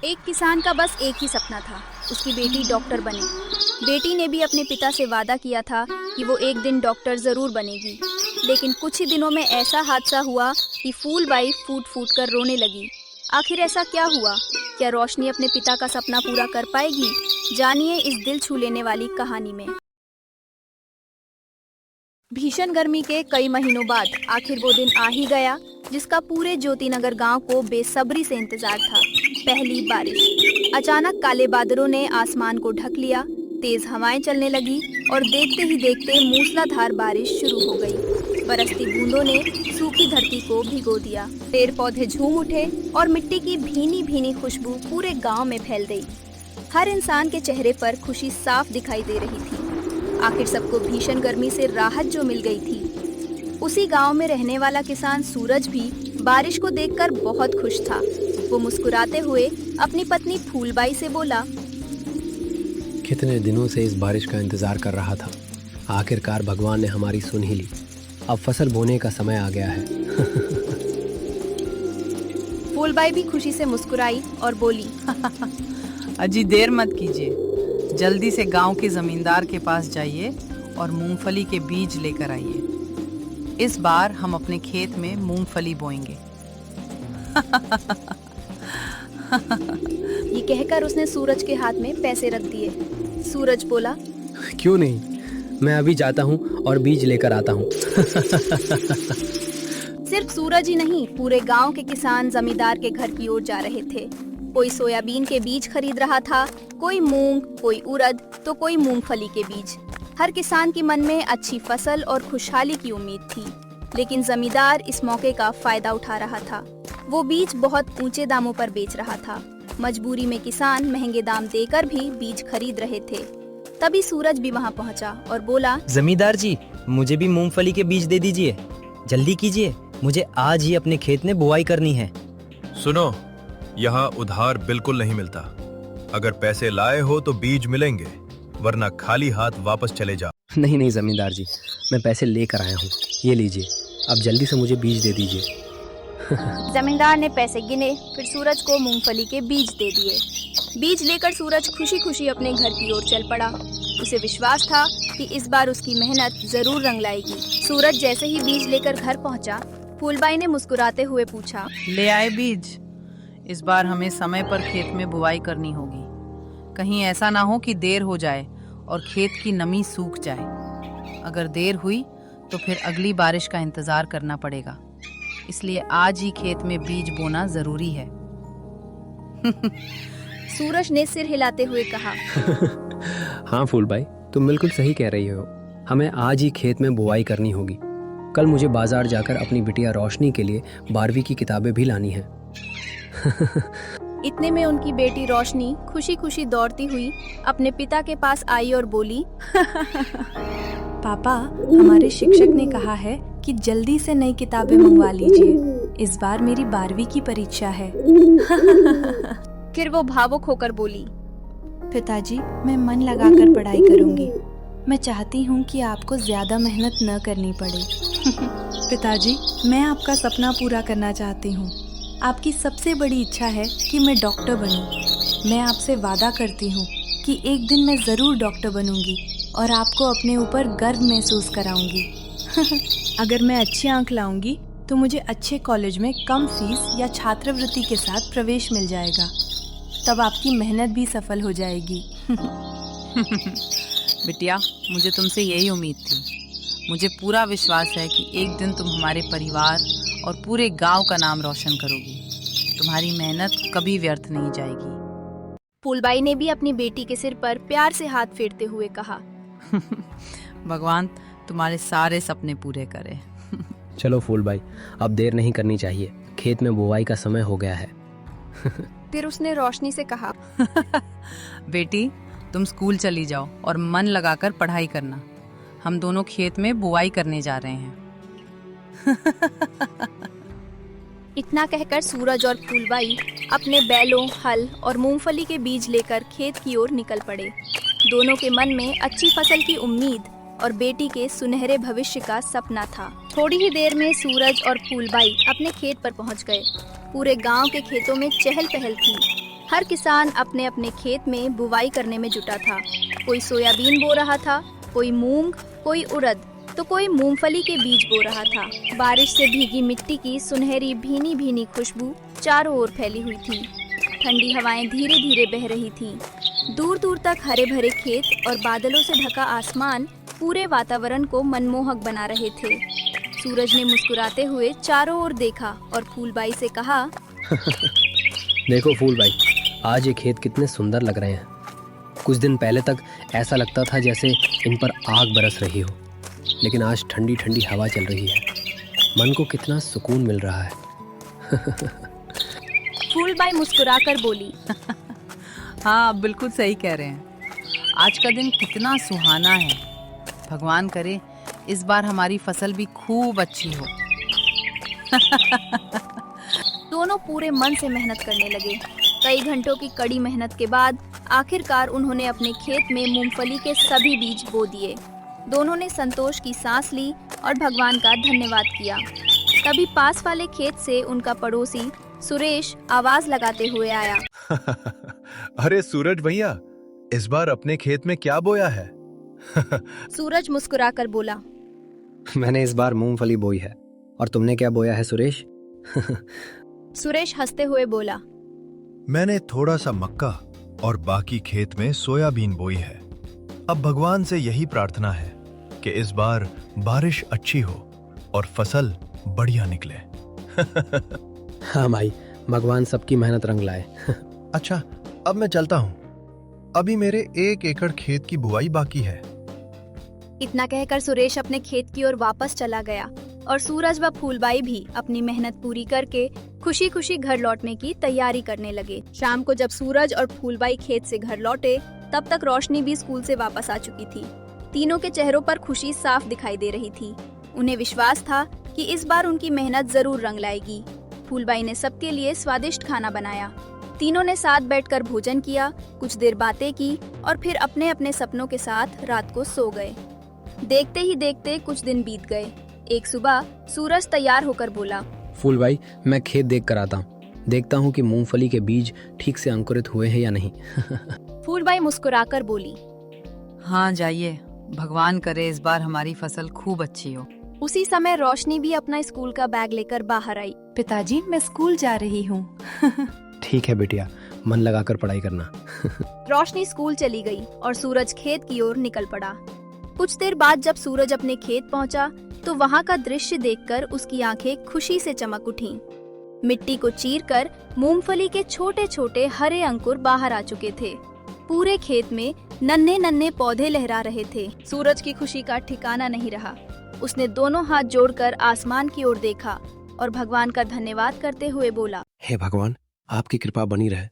एक किसान का बस एक ही सपना था, उसकी बेटी डॉक्टर बने। बेटी ने भी अपने पिता से वादा किया था कि वो एक दिन डॉक्टर जरूर बनेगी। लेकिन कुछ ही दिनों में ऐसा हादसा हुआ कि फूलबाई फूट फूट कर रोने लगी। आखिर ऐसा क्या हुआ? क्या रोशनी अपने पिता का सपना पूरा कर पाएगी? जानिए इस दिल छू लेने वाली कहानी में। भीषण गर्मी के कई महीनों बाद आखिर वो दिन आ ही गया जिसका पूरे ज्योतिनगर गांव को बेसब्री से इंतजार था। पहली बारिश। अचानक काले बादलों ने आसमान को ढक लिया, तेज हवाएं चलने लगी और देखते ही देखते मूसलाधार बारिश शुरू हो गई। बरसती बूंदों ने सूखी धरती को भिगो दिया। पेड़ पौधे झूम उठे और मिट्टी की भीनी भीनी खुशबू पूरे गांव में फैल गई। हर इंसान के चेहरे पर खुशी साफ दिखाई दे रही थी। आखिर सबको भीषण गर्मी से राहत जो मिल गई थी। उसी गांव में रहने वाला किसान सूरज भी बारिश को देखकर बहुत खुश था। वो मुस्कुराते हुए अपनी पत्नी फूलबाई से बोला, कितने दिनों से इस बारिश का इंतजार कर रहा था। आखिरकार भगवान ने हमारी सुन ही ली। अब फसल बोने का समय आ गया है। फूलबाई भी खुशी से मुस्कुराई और बोली, अजी देर मत कीजिए, जल्दी से गांव के जमींदार के पास जाइए और मूंगफली के बीज लेकर आइए। इस बार हम अपने खेत में मूंगफली बोएंगे। ये कहकर उसने सूरज के हाथ में पैसे रख दिए। सूरज बोला, क्यों नहीं, मैं अभी जाता हूँ और बीज लेकर आता हूँ। सिर्फ सूरज ही नहीं, पूरे गांव के किसान जमींदार के घर की ओर जा रहे थे। कोई सोयाबीन के बीज खरीद रहा था, कोई मूंग, कोई उड़द, तो कोई मूंगफली के बीज। हर किसान के मन में अच्छी फसल और खुशहाली की उम्मीद थी। लेकिन जमींदार इस मौके का फायदा उठा रहा था। वो बीज बहुत ऊंचे दामों पर बेच रहा था। मजबूरी में किसान महंगे दाम देकर भी बीज खरीद रहे थे। तभी सूरज भी वहाँ पहुँचा और बोला, जमींदार जी, मुझे भी मूंगफली के बीज दे दीजिए। जल्दी कीजिए, मुझे आज ही अपने खेत में बुआई करनी है। सुनो, यहाँ उधार बिल्कुल नहीं मिलता। अगर पैसे लाए हो तो बीज मिलेंगे, वरना खाली हाथ वापस चले जाओ। नहीं नहीं जमींदार जी, मैं पैसे लेकर आया हूँ, ये लीजिए। अब जल्दी से मुझे बीज दे दीजिए। जमींदार ने पैसे गिने, फिर सूरज को मूंगफली के बीज दे दिए। बीज लेकर सूरज खुशी खुशी अपने घर की ओर चल पड़ा। उसे विश्वास था कि इस बार उसकी मेहनत जरूर रंग लाएगी। सूरज जैसे ही बीज लेकर घर पहुंचा, फूलबाई ने मुस्कुराते हुए पूछा, ले आए बीज? इस बार हमें समय पर खेत में बुआई करनी होगी। कहीं ऐसा ना हो कि देर हो जाए और खेत की नमी सूख जाए। अगर देर हुई तो फिर अगली बारिश का इंतजार करना पड़ेगा। इसलिए आज ही खेत में बीज बोना जरूरी है। सूरज ने सिर हिलाते हुए कहा, हाँ फूलबाई, तुम बिल्कुल सही कह रही हो। हमें आज ही खेत में बुआई करनी होगी। कल मुझे बाजार जाकर अपनी बिटिया रोशनी के लिए 12वीं की किताबें भी लानी हैं। इतने में उनकी बेटी रोशनी खुशी खुशी दौड़ती हुई अपने पिता के पास आई और बोली, पापा, हमारे शिक्षक ने कहा है कि जल्दी से नई किताबें मंगवा लीजिए। इस बार मेरी 12वीं की परीक्षा है। फिर वो भावुक होकर बोली, पिताजी, मैं मन लगाकर पढ़ाई करूंगी। मैं चाहती हूँ कि आपको ज्यादा मेहनत न करनी पड़े। पिताजी, मैं आपका सपना पूरा करना चाहती हूँ। आपकी सबसे बड़ी इच्छा है कि मैं डॉक्टर बनूं। मैं आपसे वादा करती हूँ कि एक दिन मैं ज़रूर डॉक्टर बनूंगी और आपको अपने ऊपर गर्व महसूस कराऊंगी। अगर मैं अच्छे अंक लाऊंगी तो मुझे अच्छे कॉलेज में कम फीस या छात्रवृत्ति के साथ प्रवेश मिल जाएगा। तब आपकी मेहनत भी सफल हो जाएगी। बिटिया, मुझे तुमसे यही उम्मीद थी। मुझे पूरा विश्वास है कि एक दिन तुम हमारे परिवार और पूरे गांव का नाम रोशन करोगी। तुम्हारी मेहनत कभी व्यर्थ नहीं जाएगी। फूलबाई ने भी अपनी बेटी के सिर पर प्यार से हाथ फेरते हुए कहा, भगवान तुम्हारे सारे सपने पूरे करे। चलो फूलबाई, अब देर नहीं करनी चाहिए। खेत में बुआई का समय हो गया है। फिर उसने रोशनी से कहा, बेटी, तुम स्कूल चली जाओ और मन लगाकर पढ़ाई करना। हम दोनों खेत में बुआई करने जा रहे हैं। इतना कहकर सूरज और फूलबाई अपने बैलों, हल और मूंगफली के बीज लेकर खेत की ओर निकल पड़े। दोनों के मन में अच्छी फसल की उम्मीद और बेटी के सुनहरे भविष्य का सपना था। थोड़ी ही देर में सूरज और फूलबाई अपने खेत पर पहुंच गए। पूरे गांव के खेतों में चहल पहल थी। हर किसान अपने अपने खेत में बुवाई करने में जुटा था। कोई सोयाबीन बो रहा था, कोई मूंग, कोई उड़द, तो कोई मूंगफली के बीज बो रहा था। बारिश से भीगी मिट्टी की सुनहरी भीनी भीनी खुशबू चारों ओर फैली हुई थी। ठंडी हवाएं धीरे धीरे बह रही थीं। दूर दूर तक हरे भरे खेत और बादलों से ढका आसमान पूरे वातावरण को मनमोहक बना रहे थे। सूरज ने मुस्कुराते हुए चारों ओर देखा और फूलबाई से कहा, देखो फूलबाई, आज ये खेत कितने सुंदर लग रहे हैं। कुछ दिन पहले तक ऐसा लगता था जैसे इन पर आग बरस रही हो, लेकिन आज ठंडी ठंडी हवा चल रही है। मन को कितना सुकून मिल रहा है। फूलबाई मुस्कुराकर बोली, हाँ, आप बिल्कुल सही कह रहे हैं। आज का दिन कितना सुहाना है। भगवान करे इस बार हमारी फसल भी खूब अच्छी हो। दोनों पूरे मन से मेहनत करने लगे। कई घंटों की कड़ी मेहनत के बाद आखिरकार उन्होंने अपने खेत में मूंगफली के सभी बीज बो दिए। दोनों ने संतोष की सांस ली और भगवान का धन्यवाद किया। तभी पास वाले खेत से उनका पड़ोसी सुरेश आवाज लगाते हुए आया, अरे सूरज भैया, इस बार अपने खेत में क्या बोया है? सूरज मुस्कुराकर बोला, मैंने इस बार मूंगफली बोई है। और तुमने क्या बोया है सुरेश? सुरेश हंसते हुए बोला, मैंने थोड़ा सा मक्का और बाकी खेत में सोयाबीन बोई है। अब भगवान से यही प्रार्थना है कि इस बार बारिश अच्छी हो और फसल बढ़िया निकले। हाँ भाई, भगवान सबकी मेहनत रंग लाए। अच्छा, अब मैं चलता हूँ। अभी मेरे 1 एकड़ खेत की बुआई बाकी है। इतना कहकर सुरेश अपने खेत की ओर वापस चला गया और सूरज व फूलबाई भी अपनी मेहनत पूरी करके खुशी खुशी घर लौटने की तैयारी करने लगे। शाम को जब सूरज और फूलबाई खेत से घर लौटे, तब तक रोशनी भी स्कूल से वापस आ चुकी थी। तीनों के चेहरों पर खुशी साफ दिखाई दे रही थी। उन्हें विश्वास था कि इस बार उनकी मेहनत जरूर रंग लाएगी। फूलबाई ने सबके लिए स्वादिष्ट खाना बनाया। तीनों ने साथ बैठकर भोजन किया, कुछ देर बातें की और फिर अपने अपने सपनों के साथ रात को सो गए। देखते ही देखते कुछ दिन बीत गए। एक सुबह सूरज तैयार होकर बोला, फूलबाई, मैं खेत देख कर आता हूँ। देखता हूँ कि मूंगफली के बीज ठीक से अंकुरित हुए हैं या नहीं। फूलबाई मुस्कुराकर बोली, हाँ, जाइए। भगवान करे इस बार हमारी फसल खूब अच्छी हो। उसी समय रोशनी भी अपना स्कूल का बैग लेकर बाहर आई। पिताजी, मैं स्कूल जा रही हूँ। ठीक है बेटिया, मन लगाकर पढ़ाई करना। रोशनी स्कूल चली गई और सूरज खेत की ओर निकल पड़ा। कुछ देर बाद जब सूरज अपने खेत पहुंचा, तो वहां का दृश्य देखकर उसकी आंखें खुशी से चमक उठीं। मिट्टी को चीरकर मूंगफली के छोटे छोटे हरे अंकुर बाहर आ चुके थे। पूरे खेत में नन्हे नन्हे पौधे लहरा रहे थे। सूरज की खुशी का ठिकाना नहीं रहा। उसने दोनों हाथ जोड़कर आसमान की ओर देखा और भगवान का धन्यवाद करते हुए बोला, हे भगवान, आपकी कृपा बनी रहे।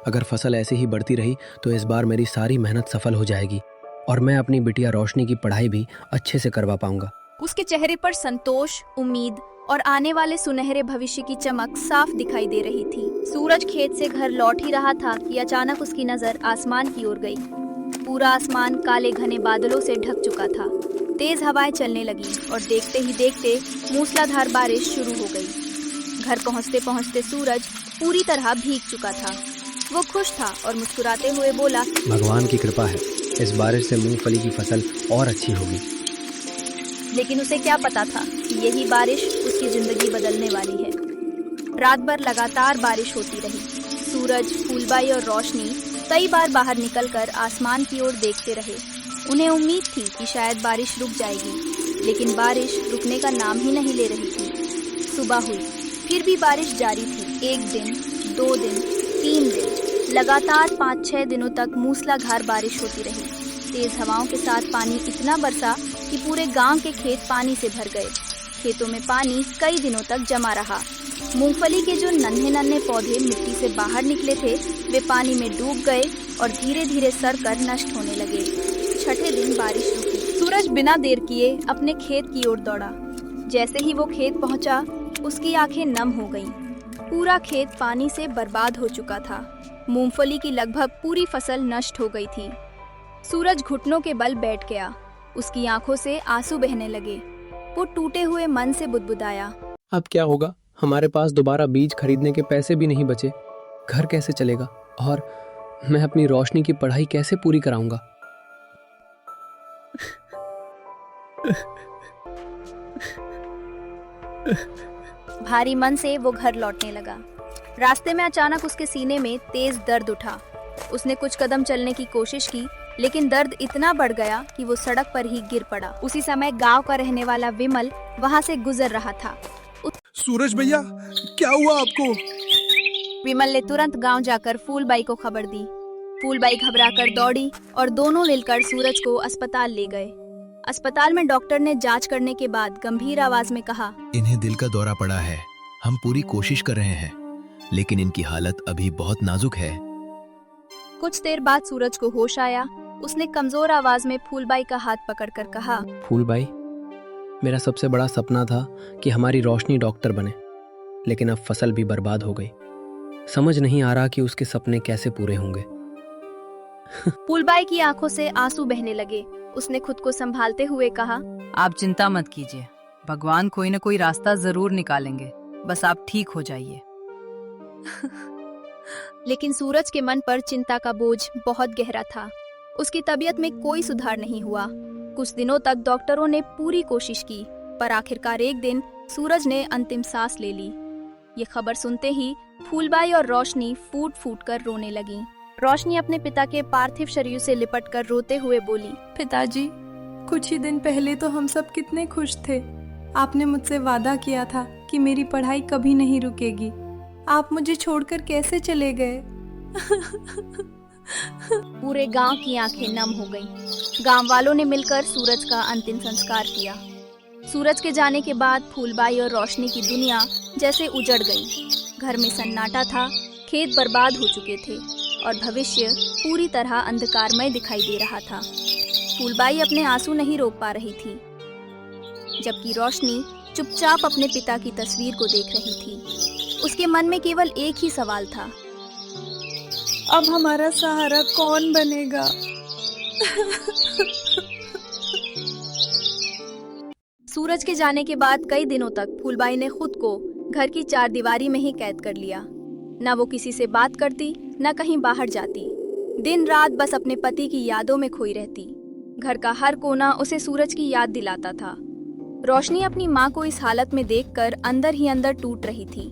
अगर फसल ऐसे ही बढ़ती रही तो इस बार मेरी सारी मेहनत सफल हो जाएगी और मैं अपनी बिटिया रोशनी की पढ़ाई भी अच्छे से करवा पाऊंगा। उसके चेहरे पर संतोष, उम्मीद और आने वाले सुनहरे भविष्य की चमक साफ दिखाई दे रही थी। सूरज खेत से घर लौट ही रहा था कि अचानक उसकी नजर आसमान की ओर गई। पूरा आसमान काले घने बादलों से ढक चुका था। तेज हवाएं चलने लगी और देखते ही देखते मूसलाधार बारिश शुरू हो गई। घर पहुंचते पहुंचते सूरज पूरी तरह भीग चुका था। वो खुश था और मुस्कुराते हुए बोला, भगवान की कृपा है, इस बारिश से मूंगफली की फसल और अच्छी होगी। लेकिन उसे क्या पता था कि यही बारिश उसकी जिंदगी बदलने वाली है। रात भर लगातार बारिश होती रही। सूरज, फूलबाई और रोशनी कई बार बाहर निकलकर आसमान की ओर देखते रहे। उन्हें उम्मीद थी कि शायद बारिश रुक जाएगी, लेकिन बारिश रुकने का नाम ही नहीं ले रही थी। सुबह हुई, फिर भी बारिश जारी थी। 1 दिन, 2 दिन, 3 दिन, लगातार 5-6 दिनों तक मूसलाधार बारिश होती रही। तेज हवाओं के साथ पानी इतना बरसा कि पूरे गांव के खेत पानी से भर गए। खेतों में पानी कई दिनों तक जमा रहा। मूंगफली के जो नन्हे नन्हे पौधे मिट्टी से बाहर निकले थे, वे पानी में डूब गए और धीरे धीरे सड़कर नष्ट होने लगे। छठे दिन बारिश रुकी। सूरज बिना देर किए अपने खेत की ओर दौड़ा। जैसे ही वो खेत पहुंचा, उसकी आंखें नम हो गईं। पूरा खेत पानी से बर्बाद हो चुका था। मूंगफली की लगभग पूरी फसल नष्ट हो गई थी। सूरज घुटनों के बल बैठ गया। उसकी आंखों से आंसू बहने लगे। वो टूटे हुए मन से बुदबुदाया, अब क्या होगा? हमारे पास दोबारा बीज खरीदने के पैसे भी नहीं बचे। घर कैसे चलेगा? और मैं अपनी रोशनी की पढ़ाई कैसे पूरी कराऊंगा? भारी मन से वो घर लौटने लगा। रास्ते में अचानक उसके सीने में तेज दर्द उठा। उसने कुछ कदम चलने की कोशिश की, लेकिन दर्द इतना बढ़ गया कि वो सड़क पर ही गिर पड़ा। उसी समय गांव का रहने वाला विमल वहां से गुजर रहा था। सूरज भैया, क्या हुआ आपको? विमल ने तुरंत गांव जाकर फूलबाई को खबर दी। फूलबाई घबराकर दौड़ी और दोनों मिलकर सूरज को अस्पताल ले गए। अस्पताल में डॉक्टर ने जांच करने के बाद गंभीर आवाज में कहा, इन्हें दिल का दौरा पड़ा है। हम पूरी कोशिश कर रहे हैं, लेकिन इनकी हालत अभी बहुत नाजुक है। कुछ देर बाद सूरज को होश आया। उसने कमजोर आवाज में फूलबाई का हाथ पकड़कर कहा, फूलबाई, मेरा सबसे बड़ा सपना था कि हमारी रोशनी डॉक्टर बने, लेकिन अब फसल भी बर्बाद हो गई। समझ नहीं आ रहा कि उसके सपने कैसे पूरे होंगे। फूलबाई की आंखों से आंसू बहने लगे। उसने खुद को संभालते हुए कहा, आप चिंता मत कीजिए, भगवान कोई न कोई रास्ता जरूर निकालेंगे, बस आप ठीक हो जाइए। लेकिन सूरज के मन पर चिंता का बोझ बहुत गहरा था। उसकी तबीयत में कोई सुधार नहीं हुआ। कुछ दिनों तक डॉक्टरों ने पूरी कोशिश की, पर आखिरकार एक दिन सूरज ने अंतिम सांस ले ली। ये खबर सुनते ही फूलबाई और रोशनी फूट फूट कर रोने लगी। रोशनी अपने पिता के पार्थिव शरीर से लिपटकर रोते हुए बोली, पिताजी, कुछ ही दिन पहले तो हम सब कितने खुश थे। आपने मुझसे वादा किया था कि मेरी पढ़ाई कभी नहीं रुकेगी। आप मुझे छोड़कर कैसे चले गए? पूरे गांव की आंखें नम हो गईं। गांव वालों ने मिलकर सूरज का अंतिम संस्कार किया। सूरज के जाने के बाद फूलबाई और रोशनी की दुनिया जैसे उजड़ गई। घर में सन्नाटा था, खेत बर्बाद हो चुके थे और भविष्य पूरी तरह अंधकारमय दिखाई दे रहा था। फूलबाई अपने आंसू नहीं रोक पा रही थी, जबकि रोशनी चुपचाप अपने पिता की तस्वीर को देख रही थी। उसके मन में केवल एक ही सवाल था, अब हमारा सहारा कौन बनेगा? सूरज के जाने के बाद कई दिनों तक फूलबाई ने खुद को घर की चारदीवारी में ही कैद कर लिया। न वो किसी से बात करती, न कहीं बाहर जाती। दिन रात बस अपने पति की यादों में खोई रहती। घर का हर कोना उसे सूरज की याद दिलाता था। रोशनी अपनी माँ को इस हालत में देखकर अंदर ही अंदर टूट रही थी।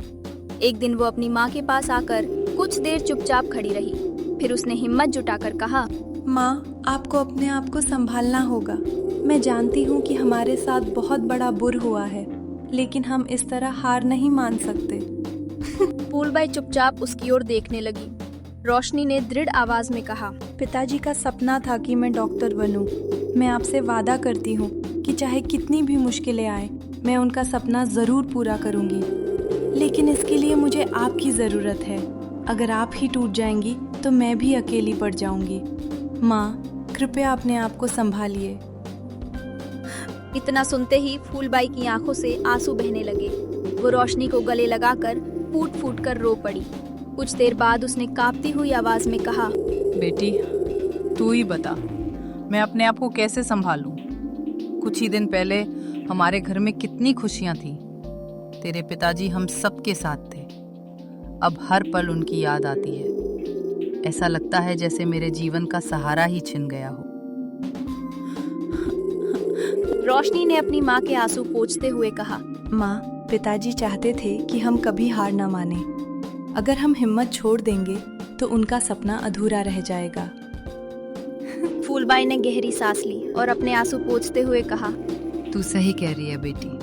एक दिन वो अपनी माँ के पास आकर कुछ देर चुपचाप खड़ी रही। फिर उसने हिम्मत जुटाकर कहा, माँ, आपको अपने आप को संभालना होगा। मैं जानती हूँ कि हमारे साथ बहुत बड़ा बुरा हुआ है, लेकिन हम इस तरह हार नहीं मान सकते। फूलबाई चुपचाप उसकी ओर देखने लगी। रोशनी ने दृढ़ आवाज में कहा, पिताजी का सपना था कि मैं डॉक्टर बनूं। मैं आपसे वादा करती हूँ कि चाहे कितनी भी मुश्किलें आए, मैं उनका सपना जरूर पूरा करूँगी। लेकिन इसके लिए मुझे आपकी ज़रूरत है। अगर आप ही टूट जाएंगी तो मैं भी अकेली पड़ जाऊंगी। माँ, कृपया अपने आप को संभालिए। इतना सुनते ही फूलबाई की आंखों से आंसू बहने लगे। वो रोशनी को गले लगाकर फूट फूट कर रो पड़ी। कुछ देर बाद उसने कांपती हुई आवाज में कहा, बेटी, तू ही बता, मैं अपने आप को कैसे संभालूं? कुछ ही दिन पहले हमारे घर में कितनी खुशियां थी। तेरे पिताजी हम सबके साथ थे। अब हर पल उनकी याद आती है। ऐसा लगता है जैसे मेरे जीवन का सहारा ही छिन गया हो। रोशनी ने अपनी माँ के आंसू पोंछते हुए कहा, माँ, पिताजी चाहते थे कि हम कभी हार न माने। अगर हम हिम्मत छोड़ देंगे तो उनका सपना अधूरा रह जाएगा। फूलबाई ने गहरी सांस ली और अपने आंसू पोंछते हुए कहा, तू सही कह रही है बेटी।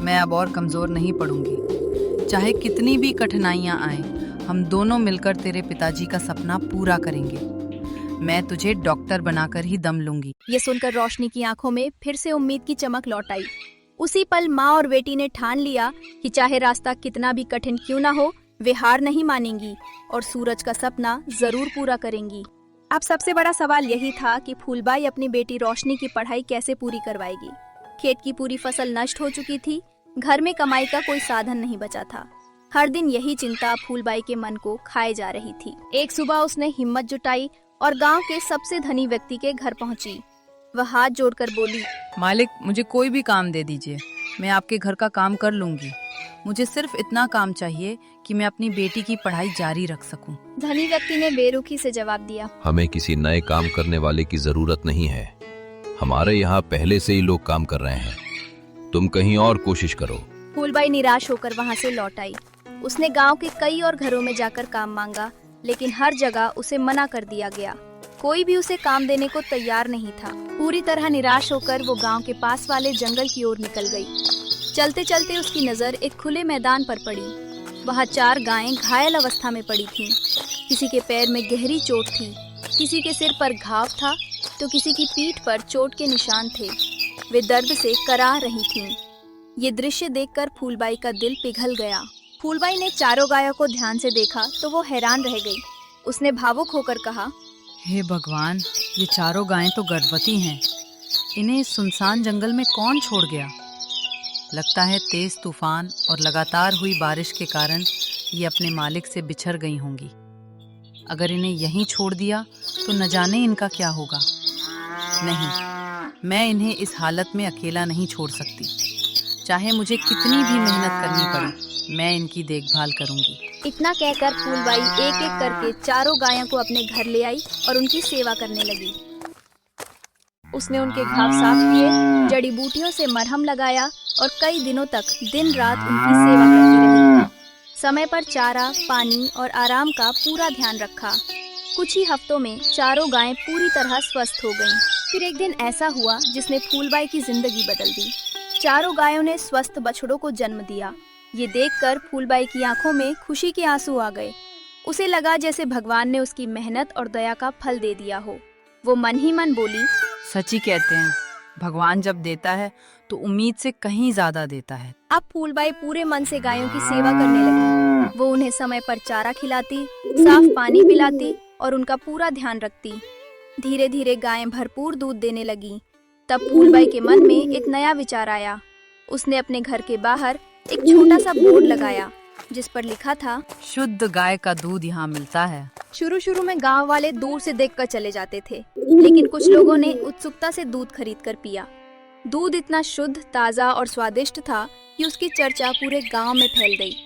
मैं अब और कमजोर नहीं पड़ूंगी। चाहे कितनी भी कठिनाइयां आएं, हम दोनों मिलकर तेरे पिताजी का सपना पूरा करेंगे। मैं तुझे डॉक्टर बनाकर ही दम लूंगी। ये सुनकर रोशनी की आंखों में फिर से उम्मीद की चमक लौट आई। उसी पल माँ और बेटी ने ठान लिया कि चाहे रास्ता कितना भी कठिन क्यों ना हो, वे हार नहीं मानेंगी और सूरज का सपना जरूर पूरा करेंगी। अब सबसे बड़ा सवाल यही था कि फूलबाई अपनी बेटी रोशनी की पढ़ाई कैसे पूरी करवाएगी। खेत की पूरी फसल नष्ट हो चुकी थी। घर में कमाई का कोई साधन नहीं बचा था। हर दिन यही चिंता फूलबाई के मन को खाए जा रही थी। एक सुबह उसने हिम्मत जुटाई और गांव के सबसे धनी व्यक्ति के घर पहुंची। वह हाथ जोड़कर बोली, मालिक, मुझे कोई भी काम दे दीजिए, मैं आपके घर का काम कर लूंगी। मुझे सिर्फ इतना काम चाहिए कि मैं अपनी बेटी की पढ़ाई जारी रख सकूं। धनी व्यक्ति ने बेरुखी से जवाब दिया। हमें किसी नए काम करने वाले की जरूरत नहीं है। हमारे यहाँ पहले से ही लोग काम कर रहे हैं। तुम कहीं और कोशिश करो। फूलबाई निराश होकर वहाँ से लौट आई। उसने गांव के कई और घरों में जाकर काम मांगा, लेकिन हर जगह उसे मना कर दिया गया। कोई भी उसे काम देने को तैयार नहीं था। पूरी तरह निराश होकर वो गांव के पास वाले जंगल की ओर निकल गई। चलते चलते उसकी नजर एक खुले मैदान पर पड़ी। वहाँ 4 गायें घायल अवस्था में पड़ी थीं। किसी के पैर में गहरी चोट थी, किसी के सिर पर घाव था तो किसी की पीठ पर चोट के निशान थे। वे दर्द से कराह रही थीं। ये दृश्य देखकर फूलबाई का दिल पिघल गया। फूलबाई ने चारों गायों को ध्यान से देखा तो वो हैरान रह गई। उसने भावुक होकर कहा, हे भगवान, ये चारों गायें तो गर्भवती हैं। इन्हें इस सुनसान जंगल में कौन छोड़ गया? लगता है तेज तूफान और लगातार हुई बारिश के कारण ये अपने मालिक से बिछड़ गई होंगी। अगर इन्हें यहीं छोड़ दिया तो न जाने इनका क्या होगा। नहीं, मैं इन्हें इस हालत में अकेला नहीं छोड़ सकती। चाहे मुझे कितनी भी मेहनत करनी पड़े, मैं इनकी देखभाल करूंगी। इतना कहकर फूलबाई एक एक करके चारों गायों को अपने घर ले आई और उनकी सेवा करने लगी। उसने उनके घाव साफ किए, जड़ी बूटियों से मरहम लगाया और कई दिनों तक दिन रात उनकी सेवा करती रही। समय पर चारा, पानी और आराम का पूरा ध्यान रखा। कुछ ही हफ्तों में चारों गायें पूरी तरह स्वस्थ हो गईं। फिर एक दिन ऐसा हुआ जिसने फूलबाई की जिंदगी बदल दी। चारों गायों ने स्वस्थ बछड़ों को जन्म दिया। ये देखकर फूलबाई की आंखों में खुशी के आंसू आ गए। उसे लगा जैसे भगवान ने उसकी मेहनत और दया का फल दे दिया हो। वो मन ही मन बोली, सच ही कहते हैं, भगवान जब देता है तो उम्मीद से कहीं ज्यादा देता है। अब फूलबाई पूरे मन से गायों की सेवा करने लगी। वो उन्हें समय पर चारा खिलाती, साफ पानी पिलाती और उनका पूरा ध्यान रखती। धीरे धीरे गायें भरपूर दूध देने लगी। तब फूलबाई के मन में एक नया विचार आया। उसने अपने घर के बाहर एक छोटा सा बोर्ड लगाया जिस पर लिखा था, शुद्ध गाय का दूध यहाँ मिलता है। शुरू में गांव वाले दूर से देखकर चले जाते थे, लेकिन कुछ लोगों ने उत्सुकता से दूध खरीदकर पिया। दूध इतना शुद्ध, ताज़ा और स्वादिष्ट था कि उसकी चर्चा पूरे गांव में फैल गई।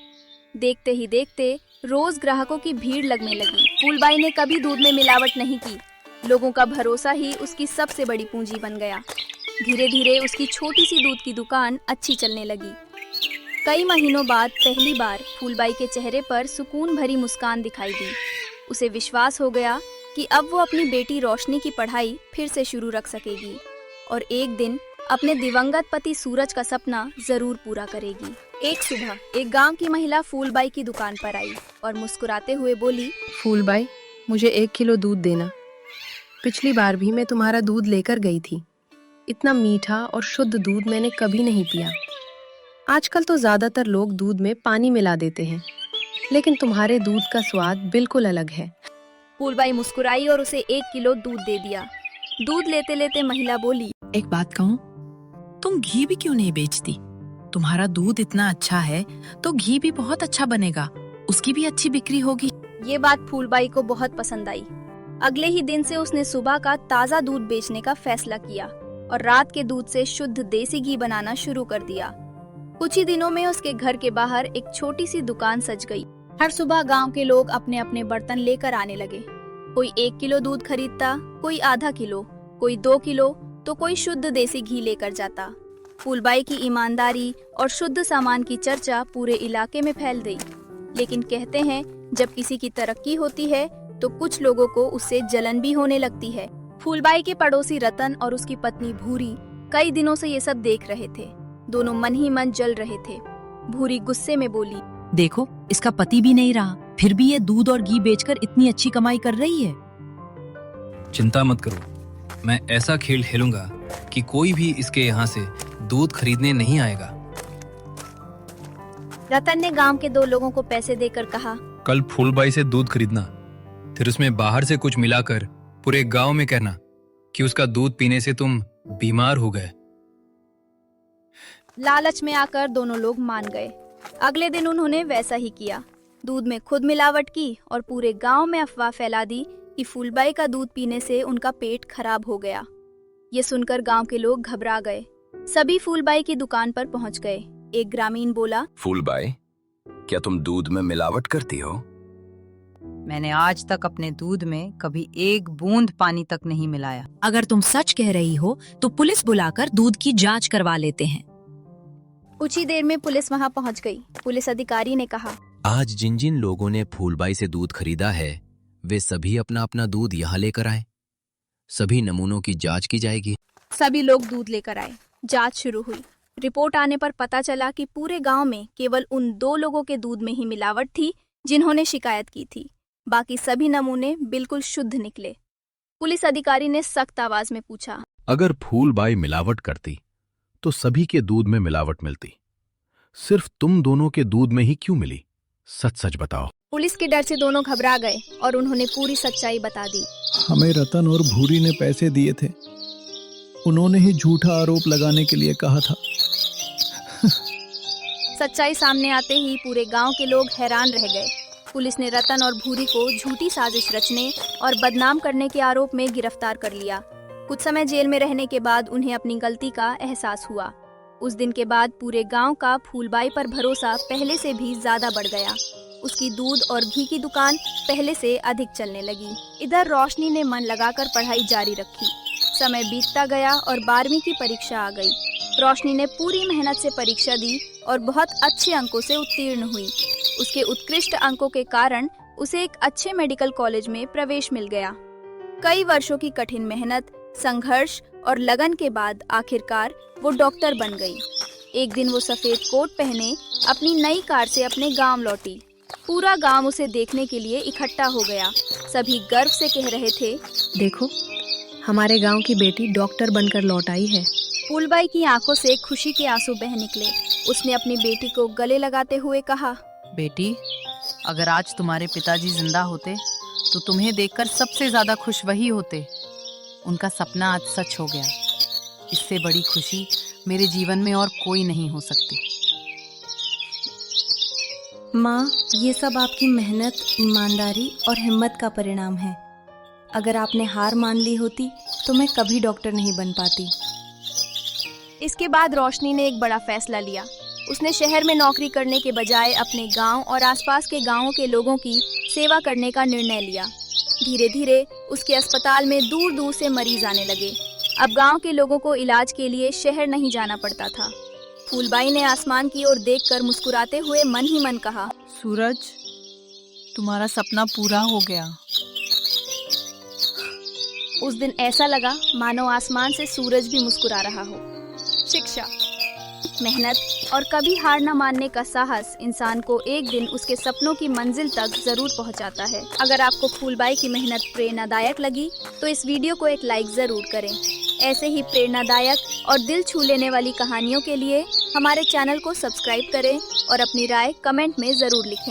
देखते ही देखते रोज ग्राहकों की भीड़ लगने लगी। फूलबाई ने कभी दूध में मिलावट नहीं की। लोगों का भरोसा ही उसकी सबसे बड़ी पूंजी बन गया। धीरे धीरे उसकी छोटी सी दूध की दुकान अच्छी चलने लगी। कई महीनों बाद पहली बार फूलबाई के चेहरे पर सुकून भरी मुस्कान दिखाई दी। उसे विश्वास हो गया कि अब वो अपनी बेटी रोशनी की पढ़ाई फिर से शुरू रख सकेगी और एक दिन अपने दिवंगत पति सूरज का सपना जरूर पूरा करेगी। एक सुबह एक गांव की महिला फूलबाई की दुकान पर आई और मुस्कुराते हुए बोली, फूलबाई, मुझे 1 किलो दूध देना। पिछली बार भी मैं तुम्हारा दूध लेकर गई थी। इतना मीठा और शुद्ध दूध मैंने कभी नहीं पिया। आजकल तो ज्यादातर लोग दूध में पानी मिला देते हैं, लेकिन तुम्हारे दूध का स्वाद बिल्कुल अलग है। फूलबाई मुस्कुराई और उसे 1 किलो दूध दे दिया। दूध लेते लेते महिला बोली, एक बात कहूँ, तुम घी भी क्यों नहीं बेचती? तुम्हारा दूध इतना अच्छा है तो घी भी बहुत अच्छा बनेगा, उसकी भी अच्छी बिक्री होगी। ये बात फूलबाई को बहुत पसंद आई। अगले ही दिन से उसने सुबह का ताज़ा दूध बेचने का फैसला किया और रात के दूध से शुद्ध देसी घी बनाना शुरू कर दिया। कुछ ही दिनों में उसके घर के बाहर एक छोटी सी दुकान सज गई। हर सुबह गांव के लोग अपने अपने बर्तन लेकर आने लगे। कोई 1 किलो दूध खरीदता, कोई आधा किलो, कोई 2 किलो तो कोई शुद्ध देसी घी लेकर जाता। फूलबाई की ईमानदारी और शुद्ध सामान की चर्चा पूरे इलाके में फैल गई। लेकिन कहते हैं, जब किसी की तरक्की होती है तो कुछ लोगों को उससे जलन भी होने लगती है। फूलबाई के पड़ोसी रतन और उसकी पत्नी भूरी कई दिनों से ये सब देख रहे थे। दोनों मन ही मन जल रहे थे। भूरी गुस्से में बोली, देखो, इसका पति भी नहीं रहा, फिर भी ये दूध और घी बेचकर इतनी अच्छी कमाई कर रही है। चिंता मत करो, मैं ऐसा खेल खेलूंगा कि कोई भी इसके यहाँ से दूध खरीदने नहीं आएगा। रतन ने गांव के 2 लोगों को पैसे देकर कहा, कल फूलबाई से दूध खरीदना, फिर उसमें बाहर से कुछ मिलाकर पूरे गांव में कहना कि उसका दूध पीने से तुम बीमार हो गए। लालच में आकर दोनों लोग मान गए। अगले दिन उन्होंने वैसा ही किया। दूध में खुद मिलावट की और पूरे गांव में अफवाह फैला दी कि फूलबाई का दूध पीने से उनका पेट खराब हो गया। ये सुनकर गांव के लोग घबरा गए। सभी फूलबाई की दुकान पर पहुंच गए। एक ग्रामीण बोला, फूलबाई, क्या तुम दूध में मिलावट करती हो? मैंने आज तक अपने दूध में कभी एक बूंद पानी तक नहीं मिलाया। अगर तुम सच कह रही हो तो पुलिस बुलाकर दूध की जांच करवा लेते हैं। कुछ ही देर में पुलिस वहां पहुंच गई। पुलिस अधिकारी ने कहा, आज जिन जिन लोगों ने फूलबाई से दूध खरीदा है वे सभी अपना अपना दूध यहाँ लेकर आए। सभी नमूनों की जांच की जाएगी। सभी लोग दूध लेकर आए। जांच शुरू हुई। रिपोर्ट आने पर पता चला कि पूरे गांव में केवल उन 2 लोगों के दूध में ही मिलावट थी जिन्होंने शिकायत की थी। बाकी सभी नमूने बिल्कुल शुद्ध निकले। पुलिस अधिकारी ने सख्त आवाज में पूछा, अगर फूलबाई मिलावट करती तो सभी के दूध में मिलावट मिलती, सिर्फ तुम दोनों के दूध में ही क्यों मिली? सच सच बताओ। पुलिस के डर से दोनों घबरा गए और उन्होंने पूरी सच्चाई बता दी। हमें रतन और भूरी ने पैसे दिए थे, उन्होंने ही झूठा आरोप लगाने के लिए कहा था। सच्चाई सामने आते ही पूरे गांव के लोग हैरान रह गए। पुलिस ने रतन और भूरी को झूठी साजिश रचने और बदनाम करने के आरोप में गिरफ्तार कर लिया। कुछ समय जेल में रहने के बाद उन्हें अपनी गलती का एहसास हुआ। उस दिन के बाद पूरे गांव का फूलबाई पर भरोसा पहले से भी ज्यादा बढ़ गया। उसकी दूध और घी की दुकान पहले से अधिक चलने लगी। इधर रोशनी ने मन लगाकर पढ़ाई जारी रखी। समय बीतता गया और 12वीं की परीक्षा आ गई। रोशनी ने पूरी मेहनत से परीक्षा दी और बहुत अच्छे अंकों से उत्तीर्ण हुई। उसके उत्कृष्ट अंकों के कारण उसे एक अच्छे मेडिकल कॉलेज में प्रवेश मिल गया। कई वर्षों की कठिन मेहनत, संघर्ष और लगन के बाद आखिरकार वो डॉक्टर बन गई। एक दिन वो सफेद कोट पहने अपनी नई कार से अपने गांव लौटी। पूरा गांव उसे देखने के लिए इकट्ठा हो गया। सभी गर्व से कह रहे थे, देखो, हमारे गांव की बेटी डॉक्टर बनकर लौट आई है। फूलबाई की आंखों से खुशी के आंसू बह निकले। उसने अपनी बेटी को गले लगाते हुए कहा, बेटी, अगर आज तुम्हारे पिताजी जिंदा होते तो तुम्हें देखकर सबसे ज्यादा खुश वही होते। उनका सपना आज सच हो गया। इससे बड़ी खुशी मेरे जीवन में और कोई नहीं हो सकती। माँ, ये सब आपकी मेहनत, ईमानदारी और हिम्मत का परिणाम है। अगर आपने हार मान ली होती तो मैं कभी डॉक्टर नहीं बन पाती। इसके बाद रोशनी ने एक बड़ा फैसला लिया। उसने शहर में नौकरी करने के बजाय अपने गांव और आसपास के गांवों के लोगों की सेवा करने का निर्णय लिया। धीरे धीरे उसके अस्पताल में दूर दूर से मरीज आने लगे। अब गांव के लोगों को इलाज के लिए शहर नहीं जाना पड़ता था। फूलबाई ने आसमान की ओर देखकर मुस्कुराते हुए मन ही मन कहा, सूरज, तुम्हारा सपना पूरा हो गया। उस दिन ऐसा लगा मानो आसमान से सूरज भी मुस्कुरा रहा हो। शिक्षा, मेहनत और कभी हार न मानने का साहस इंसान को एक दिन उसके सपनों की मंजिल तक जरूर पहुंचाता है। अगर आपको फूलबाई की मेहनत प्रेरणादायक लगी तो इस वीडियो को एक लाइक जरूर करें। ऐसे ही प्रेरणादायक और दिल छू लेने वाली कहानियों के लिए हमारे चैनल को सब्सक्राइब करें और अपनी राय कमेंट में जरूर लिखें।